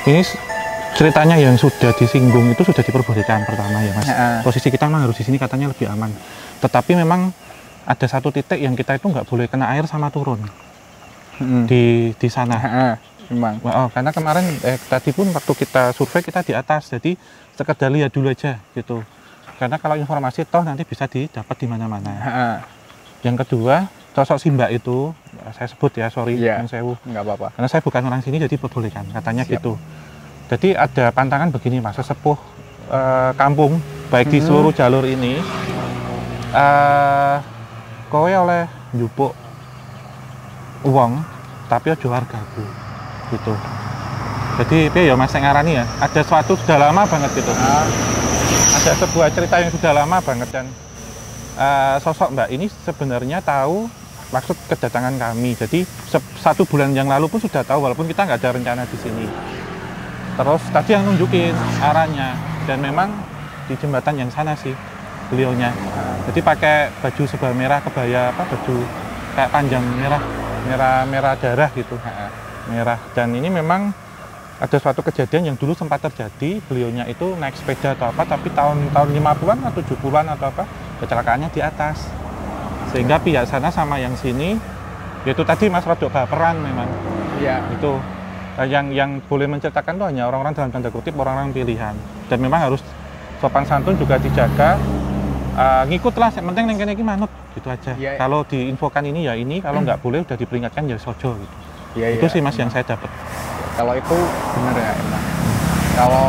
Ini ceritanya yang sudah disinggung itu sudah diperbolehkan pertama ya Mas. Posisi kita memang harus di sini katanya lebih aman. Tetapi memang ada satu titik yang kita itu nggak boleh kena air sama turun di sana. Memang. Karena kemarin tadi pun waktu kita survei kita di atas, jadi sekedar lihat dulu aja gitu. Karena kalau informasi toh nanti bisa didapat di mana-mana. Yang kedua, sosok si Mbak itu saya sebut ya, sorry, yang sewu. Nggak apa-apa. Karena saya bukan orang sini jadi perbolehkan katanya gitu. Jadi ada pantangan begini Mas, sesepuh kampung baik di seluruh jalur ini kowe oleh njupuk uang tapi ojo wargaku gitu. Jadi ya Mas ngarani ya, ada suatu sudah lama banget gitu. Ada sebuah cerita yang sudah lama banget dan sosok Mbak ini sebenarnya tahu maksud kedatangan kami. Jadi 1 bulan yang lalu pun sudah tahu walaupun kita nggak ada rencana di sini. Terus tadi yang nunjukin arahnya dan memang di jembatan yang sana sih beliaunya. Jadi pakai baju serba merah, kebaya baju kayak panjang merah darah gitu. Merah. Dan ini memang ada suatu kejadian yang dulu sempat terjadi, beliaunya itu naik sepeda atau apa, tapi tahun 50-an atau 70-an atau apa, kecelakaannya di atas. Sehingga pihak sana sama yang sini, yaitu tadi Mas rodok baperan memang. Iya. Itu yang boleh menceritakan itu hanya orang-orang dalam tanda kutip orang-orang pilihan. Dan memang harus sopan santun juga dijaga. Ngikutlah, yang penting yang kene iki manut gitu aja. Ya. Kalau diinfokan ini ya ini, kalau nggak boleh udah diperingatkan ya sojo gitu. Ya, itu sih Mas yang saya dapat. Kalau itu benar ya emang. Kalau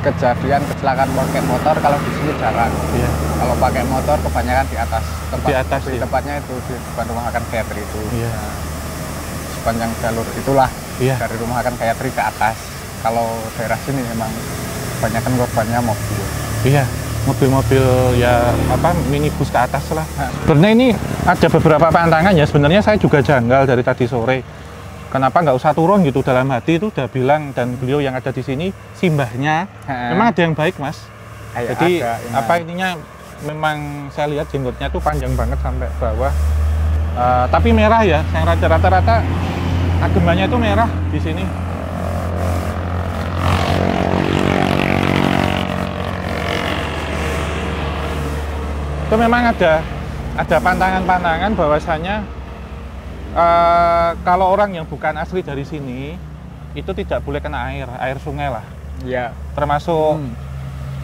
kejadian kecelakaan pakai motor kalau di sini jarang. Iya. Kalau pakai motor kebanyakan di atas. Di tempatnya itu di depan rumah makan Gayatri itu. Iya. Sepanjang jalur itulah. Iya. Dari rumah makan Gayatri ke atas. Kalau daerah sini memang kebanyakan korbannya mobil. Iya. Mobil-mobil ya minibus ke atas lah. Sebenarnya ini ada beberapa pantangan ya. Sebenarnya saya juga janggal dari tadi sore. Kenapa nggak usah turun gitu, dalam hati itu udah bilang, dan beliau yang ada di sini simbahnya memang ada yang baik Mas. Jadi ininya memang saya lihat jenggotnya tuh panjang banget sampai bawah, tapi merah ya, yang rata-rata agemannya itu merah di sini. Itu memang ada pantangan-pantangan bahwasanya kalau orang yang bukan asli dari sini itu tidak boleh kena air sungai lah. Iya. Termasuk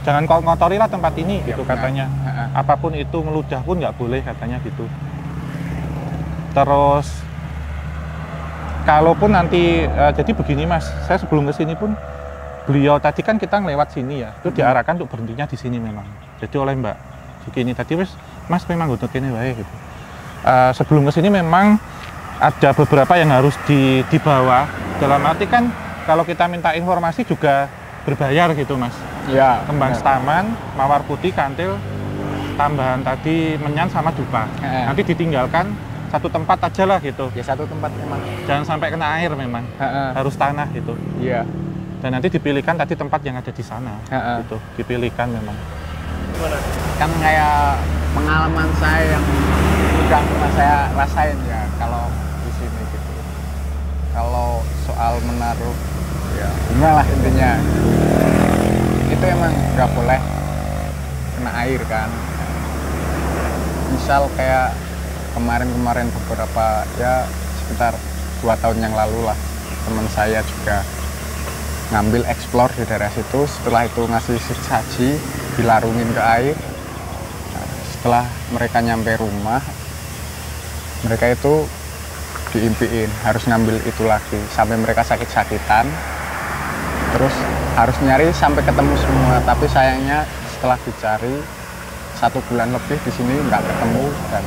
jangan ngotori lah tempat ini gitu katanya. Apapun itu meludah pun nggak boleh katanya gitu. Terus kalaupun nanti jadi begini Mas, saya sebelum kesini pun beliau tadi kan kita ngelewat sini ya, itu diarahkan untuk berhentinya di sini memang. Jadi oleh Mbak begini tadi Mas memang ngutut ini baik gitu. Sebelum kesini memang ada beberapa yang harus dibawa, dalam arti kan kalau kita minta informasi juga berbayar gitu Mas. Iya. Kembang setaman, mawar putih, kantil, tambahan tadi menyan sama dupa. Nanti ditinggalkan satu tempat aja lah gitu. Ya satu tempat memang. Jangan sampai kena air memang. Harus tanah gitu. Iya. Dan nanti dipilihkan tadi tempat yang ada di sana. Gitu. Dipilihkan memang. Gimana? Kan kayak pengalaman saya yang udah pernah saya rasain ya kalau kalau soal menaruh ya inilah intinya itu emang nggak boleh kena air kan. Misal kayak kemarin beberapa ya sekitar 2 tahun yang lalu lah, teman saya juga ngambil explore di daerah situ, setelah itu ngasih saji dilarungin ke air. Setelah mereka nyampe rumah, mereka itu diimpiin harus ngambil itu lagi sampai mereka sakit-sakitan, terus harus nyari sampai ketemu semua. Tapi sayangnya setelah dicari 1 bulan lebih di sini nggak ketemu dan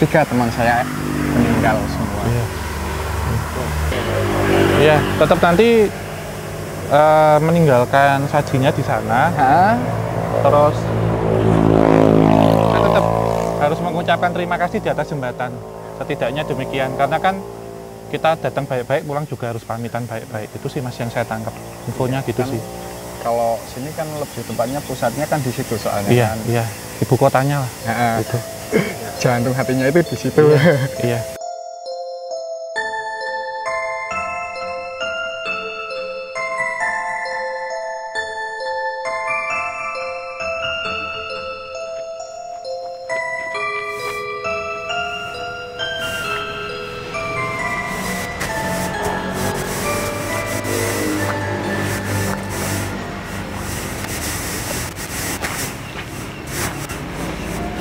3 teman saya meninggal semua. Iya, tetap nanti meninggalkan sajinya di sana. Terus saya tetap harus mengucapkan terima kasih di atas jembatan. Setidaknya demikian, karena kan kita datang baik-baik, pulang juga harus pamitan baik-baik. Itu sih Mas yang saya tangkap infonya gitu kan, sih. Kalau sini kan lebih tempatnya pusatnya kan di situ soalnya. Iya, kan. Iya, ibu kotanya lah. Gitu. Jantung hatinya itu di situ. Iya.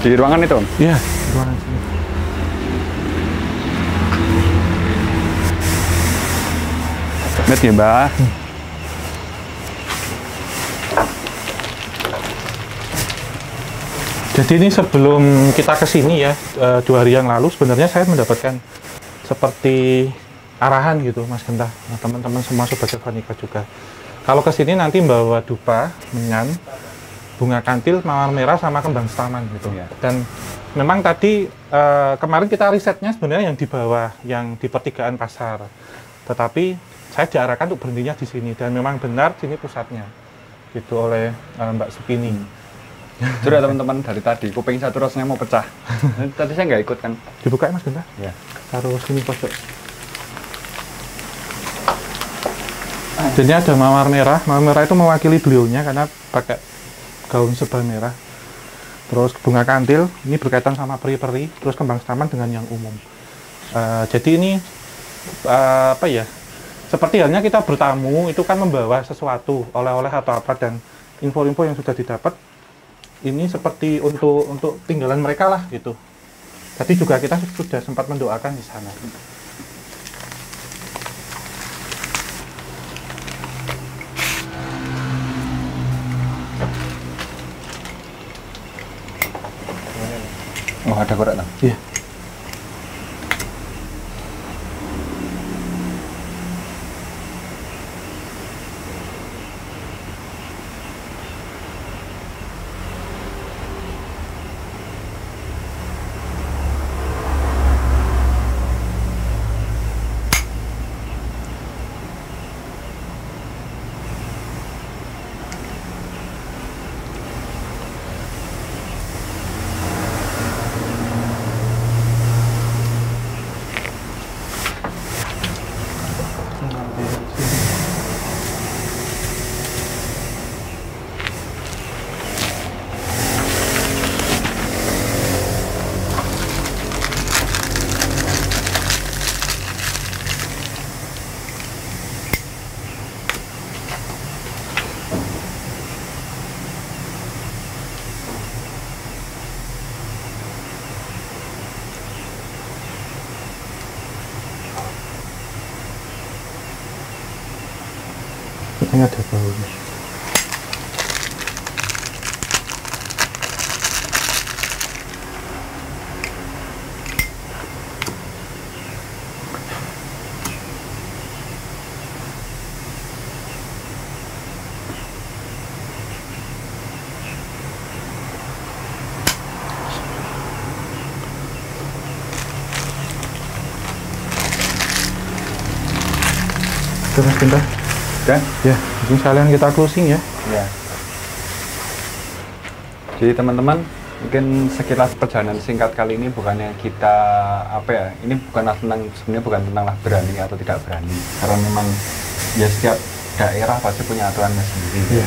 Di ruangan itu? Iya, di ruangan sini. Lihat ya, Mbak. Jadi ini sebelum kita ke sini ya, 2 hari yang lalu sebenarnya saya mendapatkan seperti arahan gitu, Mas Genta. Nah, teman-teman semua Sobat Silvanika juga. Kalau ke sini nanti bawa dupa, menyan, bunga kantil, mawar merah, sama kembang setaman gitu. Iya. Dan memang tadi kemarin kita risetnya sebenarnya yang di bawah, yang di pertigaan pasar. Tetapi saya diarahkan untuk berhentinya di sini, dan memang benar sini pusatnya gitu oleh Mbak Supini. Sudah teman-teman, dari tadi kuping satu rasanya mau pecah. Tadi saya nggak ikut kan? Dibuka ya Mas Genta? Ya. Taruh sini pojok. Jadi ada mawar merah. Mawar merah itu mewakili beliaunya karena pakai gaun serba merah. Terus bunga kantil, ini berkaitan sama peri-peri. Terus kembang setaman dengan yang umum. Jadi ini apa ya? Seperti halnya kita bertamu itu kan membawa sesuatu, oleh-oleh atau apa, dan info-info yang sudah didapat ini seperti untuk tinggalan mereka lah gitu. Tadi juga kita sudah sempat mendoakan di sana. Oh, ada korek lah. Iya. Ini ada baunya. Itu Mas Genta. Udah? Ya, mungkin sekalian kita closing ya. Ya. Jadi teman-teman, mungkin sekilas perjalanan singkat kali ini bukannya kita apa ya, ini bukanlah tentang, sebenarnya bukan tentang berani atau tidak berani, karena memang ya setiap daerah pasti punya aturannya sendiri. Iya.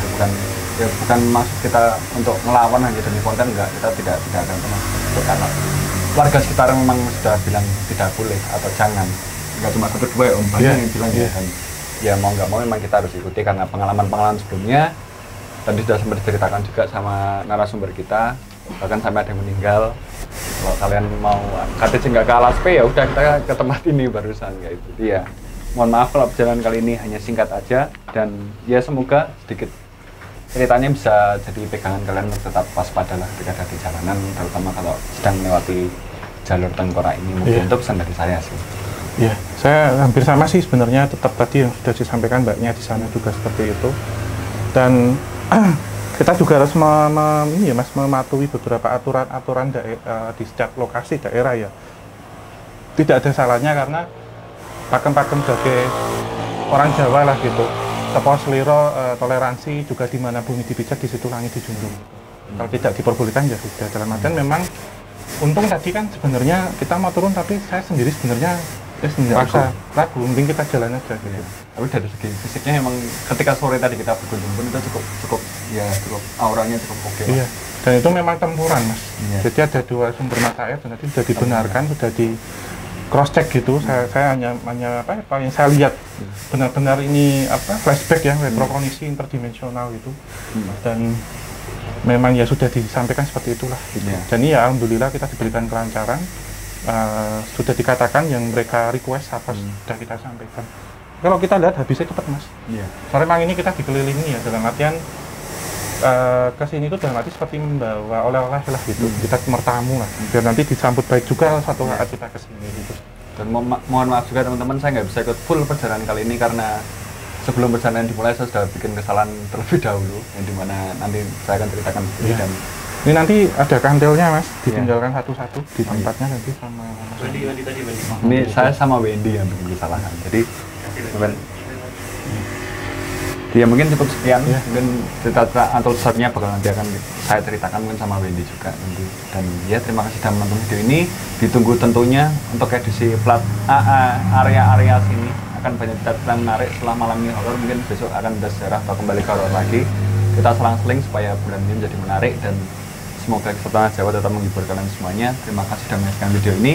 Bukan maksud kita untuk melawan hanya demi konten, enggak, kita tidak akan pernah seperti itu, karena warga sekitar memang sudah bilang tidak boleh atau jangan. Enggak cuma satu dua ya, Om, banyak yang bilang ya. Dan ya mau nggak mau memang kita harus ikuti karena pengalaman sebelumnya tadi sudah sempat diceritakan juga sama narasumber kita, bahkan sampai ada yang meninggal. Kalau kalian mau KTC nggak ke Alaspe, ya udah kita ke tempat ini barusan kayak gitu. Ya mohon maaf kalau perjalanan kali ini hanya singkat aja, dan ya semoga sedikit ceritanya bisa jadi pegangan kalian untuk tetap waspada lah ketika ada di jalanan, terutama kalau sedang melewati jalur Tengkorak ini. Mungkin untuk pesan dari saya sih. Ya, saya hampir sama sih sebenarnya, tetap tadi yang sudah disampaikan Mbaknya di sana juga seperti itu. Dan kita juga harus ini ya Mas, mematuhi beberapa aturan di setiap lokasi daerah ya. Tidak ada salahnya karena pakem-pakem sebagai orang Jawa lah gitu. Tepo seliro, toleransi juga, di mana bumi dipijak di situ langit dijunjung. Kalau tidak diperbolehkan ya sudah. Dalam artian memang untung tadi kan sebenarnya kita mau turun, tapi saya sendiri sebenarnya nggak usah ragu, mending kita jalan aja gitu. Tapi dari segi fisiknya emang ketika sore tadi kita berkunjung pun itu cukup auranya cukup oke. Iya, dan itu memang tempuran Mas. Iya. Jadi ada 2 sumber mata air dan tadi sudah dibenarkan, sudah di cross check gitu. Saya hanya apa yang saya lihat benar-benar ini flashback ya, retrokognisi interdimensional gitu. Dan memang ya sudah disampaikan seperti itulah gitu. Iya. Dan ya alhamdulillah kita diberikan kelancaran. Sudah dikatakan yang mereka request apa sudah kita sampaikan. Kalau kita lihat habisnya cepat mas. Iya. Soalnya memang ini kita dikelilingi ya dalam artian ke sini itu dalam arti seperti membawa oleh-oleh lah gitu. Kita bertamu lah. Biar nanti disambut baik juga suatu saat kita ke sini gitu. Dan mohon maaf juga teman-teman, saya nggak bisa ikut full perjalanan kali ini karena sebelum perjalanan dimulai saya sudah bikin kesalahan terlebih dahulu, yang dimana nanti saya akan ceritakan sendiri. Dan ini nanti ada kantilnya mas, ditinggalkan satu-satu di tempatnya nanti sama mas. Ini saya sama Wendy yang bikin kesalahan. Jadi ya mungkin cukup sekian. Mungkin cerita-cerita atau shortnya bakal nanti akan saya ceritakan mungkin sama Wendy juga nanti. Dan ya terima kasih sudah menonton video ini. Ditunggu tentunya untuk edisi plat AA area-area sini akan banyak cerita menarik. Setelah malam ini horor, mungkin besok akan ada sejarah atau kembali ke horor lagi. Kita selang-seling supaya bulan ini menjadi menarik dan semoga Kesultanan Jawa tetap menghibur kalian semuanya. Terima kasih sudah menyaksikan video ini.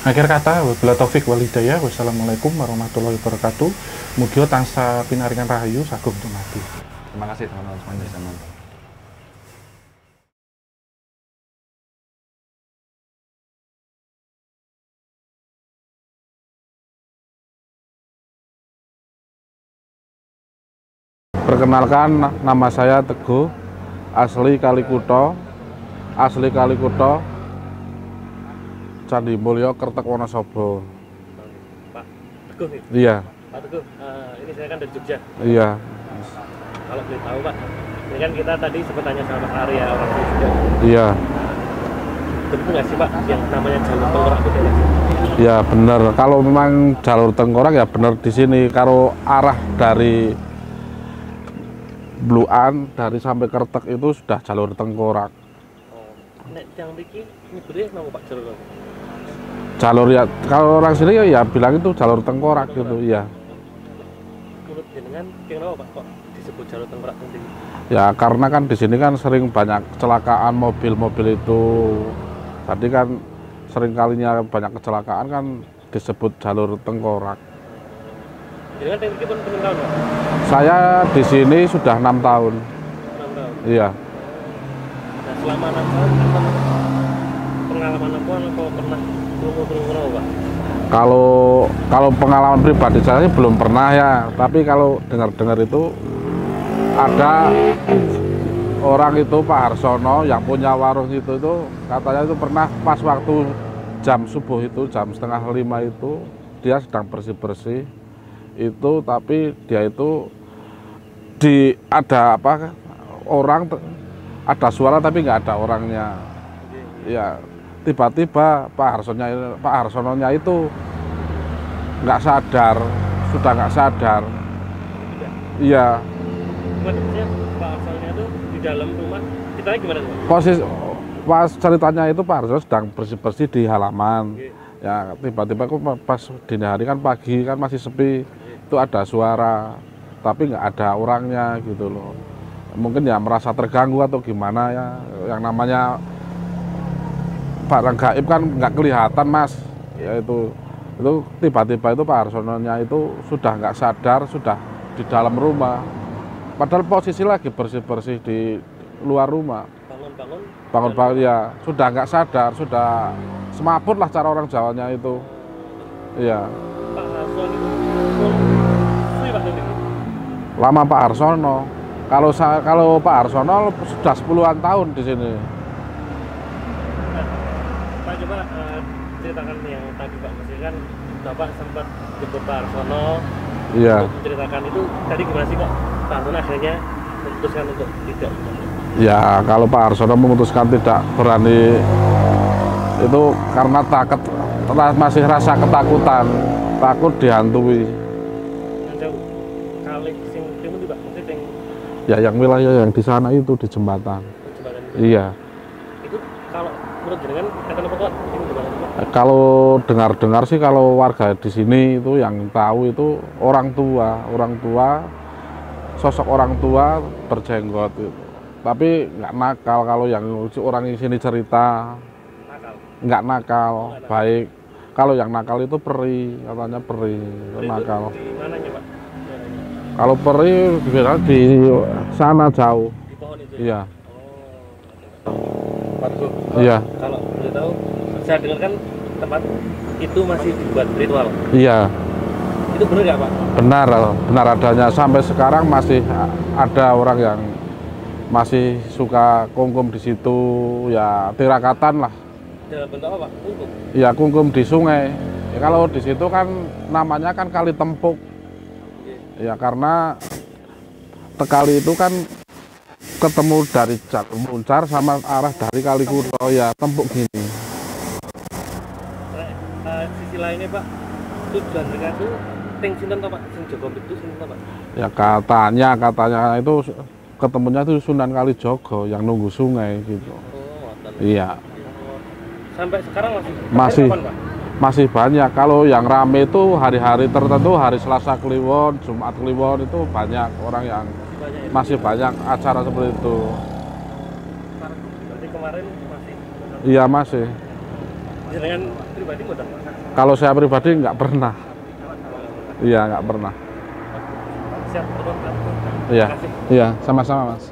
Akhir kata, wabillahi taufik wal hidayah. Wassalamualaikum warahmatullahi wabarakatuh. Mugia tansah pinaringan rahayu sagung dumadi. Terima kasih teman-teman semuanya sudah menonton. Perkenalkan, nama saya Teguh, asli Kalikuto, Candi Mulyo, Kertek, Wonosobo. Pak Teguh nih? Iya. Pak Teguh, ini saya kan dari Jogja. Iya. Kalau boleh tahu Pak, ini kan kita tadi sempat tanya sama Mas Arya orang Jogja. Iya. Betul nggak sih Pak yang namanya jalur tengkorak itu daerah sini? Ya benar. Kalau memang jalur tengkorak ya benar di sini. Kalau arah dari Bluan dari sampai Kertek itu sudah jalur tengkorak. Nek yang bikin nyebutnya mau Pak jalur apa? Jalur ya kalau orang sini ya bilang itu jalur tengkorak gitu ya. Menurut jenengan kenapa Pak kok disebut jalur tengkorak penting? Ya karena kan di sini kan sering banyak kecelakaan mobil-mobil itu. Tadi kan sering kalinya banyak kecelakaan kan disebut jalur tengkorak. Jenengan yang bikin pun pengen tahu Pak? Saya di sini sudah 6 tahun. 6 tahun. Iya. Nah selama 6 tahun apa pengalaman apa pernah berumur Pak? Kalau pengalaman pribadi saya sih belum pernah ya, tapi kalau dengar-dengar itu ada orang itu Pak Harsono yang punya warung itu katanya itu pernah pas waktu jam subuh itu jam 4:30 itu dia sedang bersih-bersih itu, tapi dia itu ada apa orang ada suara tapi nggak ada orangnya ya. Tiba-tiba Pak Harsononya itu nggak sadar, sudah nggak sadar. Iya. Maksudnya Pak Harsononya itu di dalam rumah, ceritanya gimana Pak? Posisi pas ceritanya itu Pak Harsono sedang bersih-bersih di halaman. Ya tiba-tiba pas dini hari kan pagi kan masih sepi, itu ada suara tapi nggak ada orangnya gitu loh. Mungkin ya merasa terganggu atau gimana ya, yang namanya barang gaib kan nggak kelihatan mas ya. Itu tiba-tiba itu Pak Harsononya itu sudah nggak sadar, sudah di dalam rumah padahal posisi lagi bersih-bersih di luar rumah. Bangun ya sudah nggak sadar, sudah semaput lah cara orang Jawanya itu. Iya. Pak Harsono itu lama Pak Harsono. Kalau Pak Harsono sudah 10-an tahun di sini. Pak coba ceritakan yang tadi Pak, maksudnya kan Bapak sempat jemput Pak Harsono. Iya. Untuk menceritakan itu tadi gimana sih Pak? Pak Harsono akhirnya memutuskan untuk tidak. Ya kalau Pak Harsono memutuskan tidak berani itu karena masih rasa ketakutan, takut dihantui. Jauh kali sing timur Pak, maksudnya Ya yang wilayah yang di sana itu di jembatan. jembatan itu. Iya. Itu kalau menurut jenengan kata apa Pak? Ini jembatan itu Pak? Kalau dengar-dengar sih kalau warga di sini itu yang tahu itu orang tua, sosok orang tua berjenggot itu. Tapi nggak nakal, kalau yang orang di sini cerita Nakal. nggak nakal, baik. Kalau yang nakal itu peri, katanya peri, nakal. Di mananya Pak? Kalau peri biasanya di sana jauh. Di pohon itu. Iya. Oh, tempat bro. Iya. Kalau boleh tahu, saya dengar kan tempat itu masih dibuat ritual. Iya, Itu benar nggak Pak? benar adanya. Sampai sekarang masih ada orang yang masih suka kungkum di situ, ya tirakatan lah. Dalam bentuk apa Pak? Untuk. Ya kungkum di sungai. Ya, kalau di situ kan namanya kan Kali Tempuk. Ya karena Tekali itu kan ketemu dari Jalur Muncar sama arah dari Kali Kuro, ya tempuk gini. Sisi lainnya Pak, tujuan mereka itu ting sinten toh Pak? Sing Joko itu sinten toh Pak? Ya katanya itu ketemunya itu Sunan Kalijogo yang nunggu sungai gitu. Oh, wonten. Iya, Sampai sekarang masih. Masih. Kapan, Pak? masih banyak. Kalau yang rame itu hari-hari tertentu, hari Selasa Kliwon, Jumat Kliwon itu banyak orang yang Banyak ya? masih banyak acara seperti itu. Berarti kemarin masih. Iya masih. Jenengan pribadi mboten Pak? Kalau saya pribadi nggak pernah. Iya nggak pernah. Siap, betul. Iya, Terima kasih. iya sama-sama Mas.